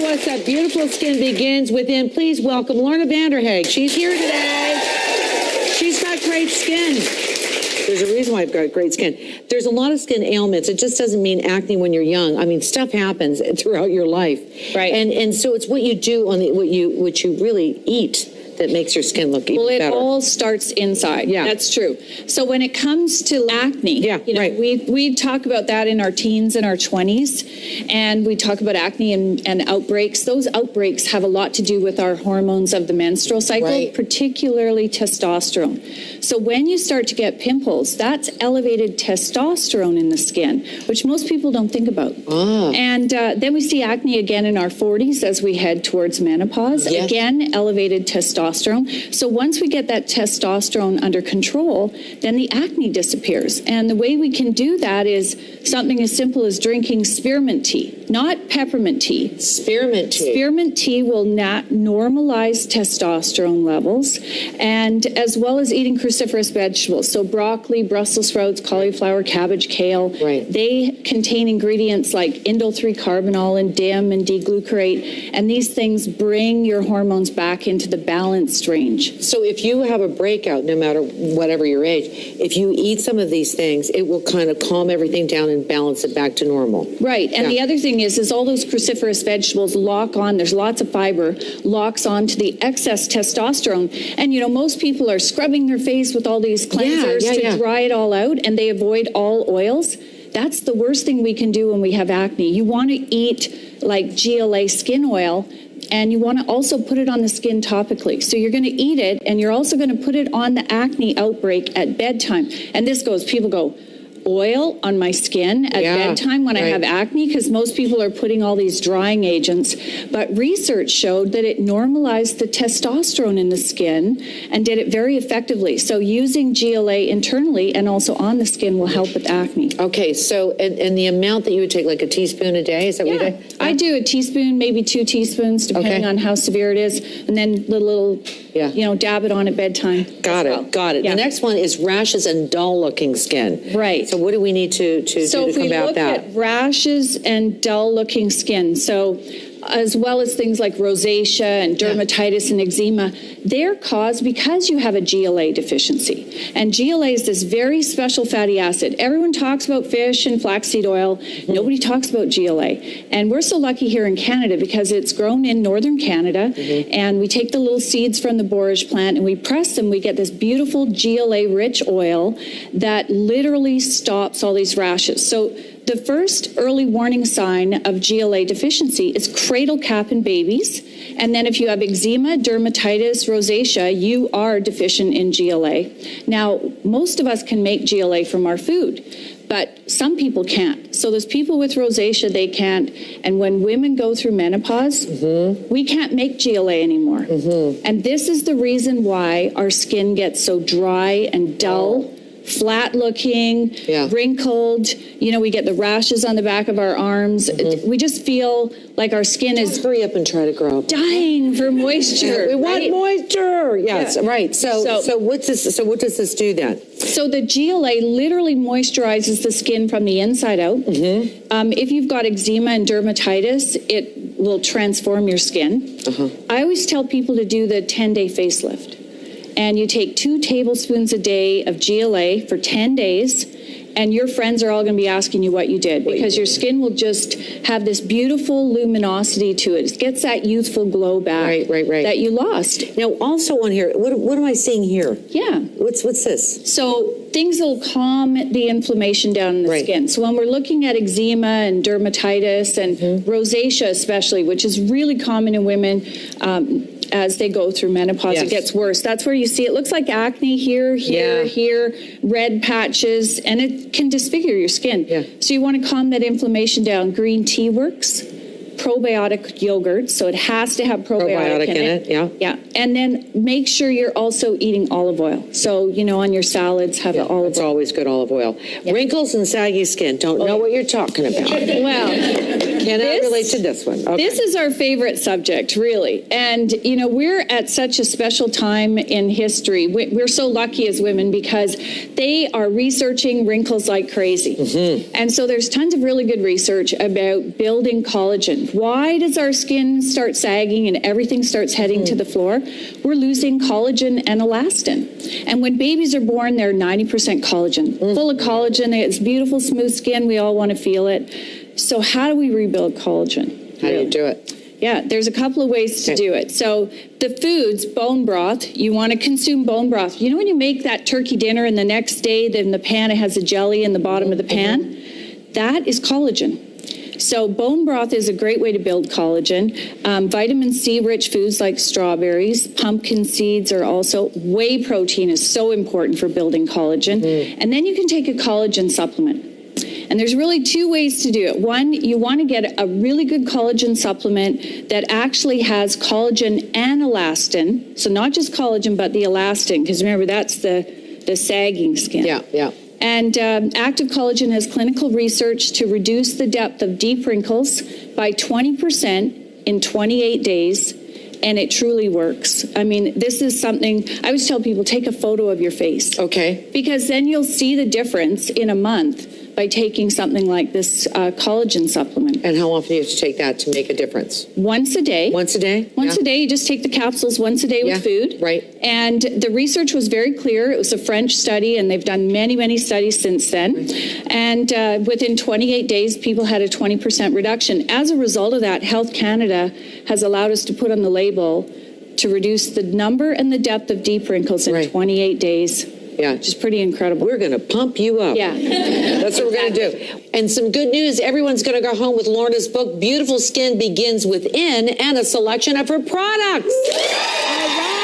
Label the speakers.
Speaker 1: us that beautiful skin begins within. Please welcome Lorna Vanderhaeg. She's here today. She's got great skin. There's a reason why I've got great skin. There's a lot of skin ailments. It just doesn't mean acne when you're young. I mean, stuff happens throughout your life.
Speaker 2: Right.
Speaker 1: And so it's what you do on what you really eat that makes your skin look even better.
Speaker 2: Well, it all starts inside.
Speaker 1: Yeah.
Speaker 2: That's true. So when it comes to acne,
Speaker 1: right.
Speaker 2: we talk about that in our teens and our 20s, and we talk about acne and outbreaks. Those outbreaks have a lot to do with our hormones of the menstrual cycle,
Speaker 1: right.
Speaker 2: particularly testosterone. So when you start to get pimples, that's elevated testosterone in the skin, which most people don't think about. And then we see acne again in our 40s as we head towards menopause.
Speaker 1: Yes.
Speaker 2: Again, elevated testosterone. So once we get that testosterone under control, then the acne disappears. And the way we can do that is something as simple as drinking spearmint tea, not peppermint tea.
Speaker 1: Spearmint tea.
Speaker 2: Spearmint tea will not normalize testosterone levels, and as well as eating cruciferous vegetables. So broccoli, Brussels sprouts, cauliflower, cabbage, kale.
Speaker 1: Right.
Speaker 2: They contain ingredients like indole-3-carbinol and DIM and D-glucarate, and these things bring your hormones back into the balanced range.
Speaker 1: So if you have a breakout, no matter whatever your age, if you eat some of these things, it will kind of calm everything down and balance it back to normal.
Speaker 2: Right. And the other thing is all those cruciferous vegetables lock on, there's lots of fiber, locks on to the excess testosterone. And, most people are scrubbing their face with all these cleansers to dry it all out, and they avoid all oils. That's the worst thing we can do when we have acne. You want to eat like GLA skin oil, and you want to also put it on the skin topically. So you're going to eat it, and you're also going to put it on the acne outbreak at bedtime. And this goes, people go, oil on my skin at bedtime when I have acne, because most people are putting all these drying agents. But research showed that it normalized the testosterone in the skin and did it very effectively. So using GLA internally and also on the skin will help with acne.
Speaker 1: Okay, so and the amount that you would take, like a teaspoon a day, is that what you do?
Speaker 2: I do a teaspoon, maybe 2 teaspoons, depending on how severe it is, and then little dab it on at bedtime.
Speaker 1: Got it.
Speaker 2: Yeah.
Speaker 1: The next one is rashes and dull-looking skin.
Speaker 2: Right.
Speaker 1: So what do we need to do to combat that?
Speaker 2: So if we look at rashes and dull-looking skin, so as well as things like rosacea and dermatitis and eczema, they're caused because you have a GLA deficiency. And GLA is this very special fatty acid. Everyone talks about fish and flaxseed oil. Nobody talks about GLA. And we're so lucky here in Canada because it's grown in northern Canada, and we take the little seeds from the borage plant and we press them. We get this beautiful GLA-rich oil that literally stops all these rashes. So the first early warning sign of GLA deficiency is cradle cap in babies. And then if you have eczema, dermatitis, rosacea, you are deficient in GLA. Now, most of us can make GLA from our food, but some people can't. So there's people with rosacea, they can't. And when women go through menopause, we can't make GLA anymore. And this is the reason why our skin gets so dry and dull, flat looking, wrinkled. We get the rashes on the back of our arms. We just feel like our skin is
Speaker 1: hurry up and try to grow
Speaker 2: dying for moisture.
Speaker 1: We want moisture. Yes, right. So what's this? So what does this do then?
Speaker 2: So the GLA literally moisturizes the skin from the inside out. If you've got eczema and dermatitis, it will transform your skin. I always tell people to do the 10-day facelift. And you take 2 tablespoons a day of GLA for 10 days, and your friends are all going to be asking you what you did, because your skin will just have this beautiful luminosity to it. It gets that youthful glow back that you lost.
Speaker 1: Now, also on here, what am I seeing here?
Speaker 2: Yeah.
Speaker 1: What's this?
Speaker 2: So things will calm the inflammation down in the skin. So when we're looking at eczema and dermatitis and rosacea especially, which is really common in women, as they go through menopause, it gets worse. That's where you see it looks like acne here, here, red patches, and it can disfigure your skin. So you want to calm that inflammation down. Green tea works. Probiotic yogurt, so it has to have probiotic in it. Yeah. And then make sure you're also eating olive oil. So, on your salads, have the olive oil.
Speaker 1: It's always good olive oil. Wrinkles and saggy skin. Don't know what you're talking about.
Speaker 2: Well,
Speaker 1: cannot relate to this one. Okay.
Speaker 2: This is our favorite subject, really. And, you know, we're at such a special time in history. We're so lucky as women because they are researching wrinkles like crazy. And so there's tons of really good research about building collagen. Why does our skin start sagging and everything starts heading to the floor? We're losing collagen and elastin. And when babies are born, they're 90% collagen, full of collagen. It's beautiful, smooth skin. We all want to feel it. So how do we rebuild collagen?
Speaker 1: How do you do it?
Speaker 2: Yeah, there's a couple of ways to do it. So the foods, bone broth, you want to consume bone broth. You know when you make that turkey dinner and the next day, then the pan, it has a jelly in the bottom of the pan? That is collagen. So bone broth is a great way to build collagen. Vitamin C rich foods like strawberries, pumpkin seeds are also, whey protein is so important for building collagen. And then you can take a collagen supplement. And there's really two ways to do it. One, you want to get a really good collagen supplement that actually has collagen and elastin. So not just collagen, but the elastin, because remember, that's the sagging skin.
Speaker 1: Yeah.
Speaker 2: And active collagen has clinical research to reduce the depth of deep wrinkles by 20% in 28 days. And it truly works. I mean, this is something, I always tell people, take a photo of your face.
Speaker 1: Okay.
Speaker 2: Because then you'll see the difference in a month by taking something like this collagen supplement.
Speaker 1: And how often do you have to take that to make a difference?
Speaker 2: Once a day.
Speaker 1: Once a day?
Speaker 2: Once a day, you just take the capsules once a day with food.
Speaker 1: Right.
Speaker 2: And the research was very clear. It was a French study, and they've done many, many studies since then. And within 28 days, people had a 20% reduction. As a result of that, Health Canada has allowed us to put on the label to reduce the number and the depth of deep wrinkles in 28 days.
Speaker 1: Yeah.
Speaker 2: Which is pretty incredible.
Speaker 1: We're going to pump you up.
Speaker 2: Yeah.
Speaker 1: That's what we're going to do. And some good news. Everyone's going to go home with Lorna's book, Beautiful Skin Begins Within, and a selection of her products. All right.